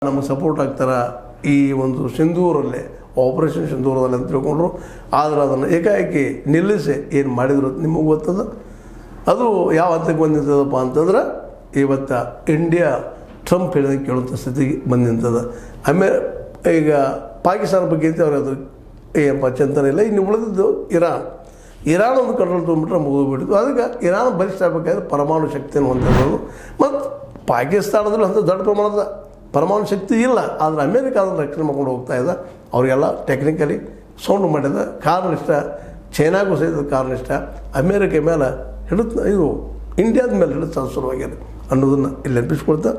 ನಮಗೆ ಸಪೋರ್ಟ್ ಆಗ್ತಾರೆ ಈ ಒಂದು ಸಿಂಧೂರಲ್ಲೇ ಆಪರೇಷನ್ ಸಿಂಧೂರದಲ್ಲಿ ಅಂತ ತಿಳ್ಕೊಂಡ್ರು. ಆದರೆ ಅದನ್ನು ಏಕಾಏಕಿ ನಿಲ್ಲಿಸಿ ಏನು ಮಾಡಿದ್ರು ನಿಮಗೆ ಗೊತ್ತದ. ಅದು ಯಾವ ಹಂತಕ್ಕೆ ಬಂದು ನಿಂತದಪ್ಪ ಅಂತಂದ್ರೆ ಇವತ್ತು ಇಂಡಿಯಾ ಟ್ರಂಪ್ ಹೇಳಿದ ಕೇಳುವಂಥ ಸ್ಥಿತಿಗೆ ಬಂದು ನಿಂತದ. ಈಗ ಪಾಕಿಸ್ತಾನ ಬಗ್ಗೆ ಐತೆ ಅವ್ರು ಅದು ಏನಪ್ಪ ಚಿಂತನೆ ಇಲ್ಲ. ಇನ್ನು ಉಳಿದಿದ್ದು ಇರಾನ್ ಒಂದು ಕಂಟ್ರೋಲ್ ತೊಗೊಂಡ್ಬಿಟ್ರೆ ಮುಗಿದುಬಿಟ್ಟಿದ್ದು. ಅದಕ್ಕೆ ಇರಾನ್ ಬಲಿಷ್ಠ ಆಗಬೇಕಾದ್ರೆ ಪರಮಾಣು ಶಕ್ತಿಯನ್ನು ಹೊಂದಿರೋದು. ಮತ್ತು ಪಾಕಿಸ್ತಾನದಲ್ಲಿ ಅಂಥ ದೊಡ್ಡ ಪ್ರಮಾಣದ ಪರಮಾಣು ಶಕ್ತಿ ಇಲ್ಲ. ಆದರೆ ಅಮೇರಿಕ ಅದನ್ನು ರಕ್ಷಣೆ ಮಾಡ್ಕೊಂಡು ಹೋಗ್ತಾ ಇದೆ. ಅವರಿಗೆಲ್ಲ ಟೆಕ್ನಿಕಲಿ ಸೌಂಡ್ ಮಾಡಿದ ಕಾರಣ ಇಷ್ಟ, ಚೈನಾಗೂ ಸಹಿತ ಕಾರಣ ಇಷ್ಟ, ಅಮೇರಿಕ ಮೇಲೆ ಇದು ಇಂಡಿಯಾದ ಮೇಲೆ ಹಿಡಿತ ಶುರುವಾಗಿದೆ ಅನ್ನೋದನ್ನು ಇಲ್ಲಿ ನೆನಪಿಸ್ಕೊಳ್ತಾ,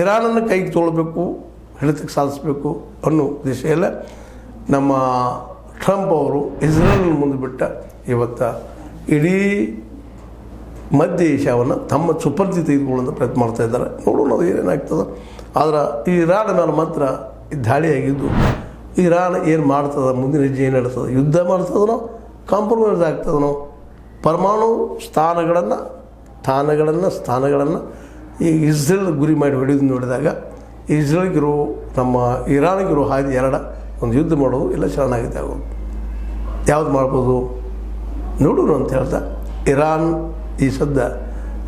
ಇರಾನನ್ನು ಕೈಗೆ ತೊಗೊಳ್ಬೇಕು, ಹಿಡಿತಕ್ಕೆ ಸಾಧಿಸಬೇಕು ಅನ್ನೋ ದಿಶೆಯಲ್ಲೇ ನಮ್ಮ ಟ್ರಂಪ್ ಅವರು ಇಸ್ರೇಲ್ ಮುಂದೆ ಬಿಟ್ಟ ಇವತ್ತು ಇಡೀ ಮಧ್ಯ ಏಷ್ಯಾವನ್ನು ತಮ್ಮ ಸುಪರ್ದಿ ತೆಗೆದುಕೊಳ್ಳೋದು ಪ್ರಯತ್ನ ಮಾಡ್ತಾಯಿದ್ದಾರೆ. ನೋಡೋಣ ಅದು ಏನೇನಾಗ್ತದೆ. ಆದರೆ ಈ ಇರಾನ್ ಮೇಲೆ ಮಾತ್ರ ದಾಳಿಯಾಗಿದ್ದು ಇರಾನ್ ಏನು ಮಾಡ್ತದೆ, ಮುಂದಿನ ಹೆಜ್ಜೆ ಏನು ನಡ್ತದೆ, ಯುದ್ಧ ಮಾಡ್ತದನೋ ಕಾಂಪ್ರಮೈಸ್ ಆಗ್ತದನೋ, ಪರಮಾಣು ಸ್ಥಾನಗಳನ್ನು ಈ ಇಸ್ರೇಲ್ ಗುರಿ ಮಾಡಿ ಹೊಡೆದು ನೋಡಿದಾಗ ಇಸ್ರೇಲ್ಗಿರೋ ನಮ್ಮ ಇರಾನ್ಗಿರೋ ಹಾದಿ ಒಂದು ಯುದ್ಧ ಮಾಡೋದು ಇಲ್ಲ ಶರಣಾಗತಿ ಆಗೋದು. ಯಾವ್ದು ಮಾಡ್ಬೋದು ನೋಡೋಣ ಅಂತ ಹೇಳ್ತಾ, ಇರಾನ್ ಈ ಸದ್ಯ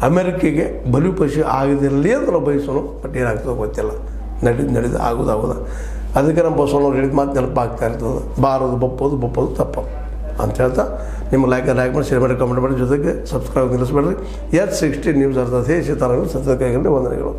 ಅಮೆರಿಕೆಗೆ ಬಲಿಪಶು ಆಗದಿರಲಿ ಅಂತ ನಾವು ಬಯಸೋಣ. ಬಟ್ ಏನಾಗ್ತದೆ ಗೊತ್ತಿಲ್ಲ, ನಡೆದು ಆಗೋದಾಗೋದ. ಅದಕ್ಕೆ ನಮ್ಮ ಬಸವಣ್ಣವ್ರು ಹೇಳಿದ ಮಾತು ನೆನಪಾಗ್ತಾ ಇರ್ತದೆ, ಬಾರೋದು ಬಪ್ಪೋದು ತಪ್ಪ ಅಂತ ಹೇಳ್ತಾ, ನಿಮ್ಮ ಲೈಕ್ ಮಾಡಿ, ಶೇರ್ ಮಾಡಿ, ಕಮೆಂಟ್ ಮಾಡಿ, ಜೊತೆಗೆ ಸಬ್ಸ್ಕ್ರೈಬ್ ನಿಲ್ಲಿಸಬೇಡ್ರಿ. S60 ನ್ಯೂಸ್ ಅರ್ಥಾತ್ ಸೀತಾರಾಮನ್ ಸತ್ಯದ ಕೈಗೊಂಡು ವಂದನೆಗಳು.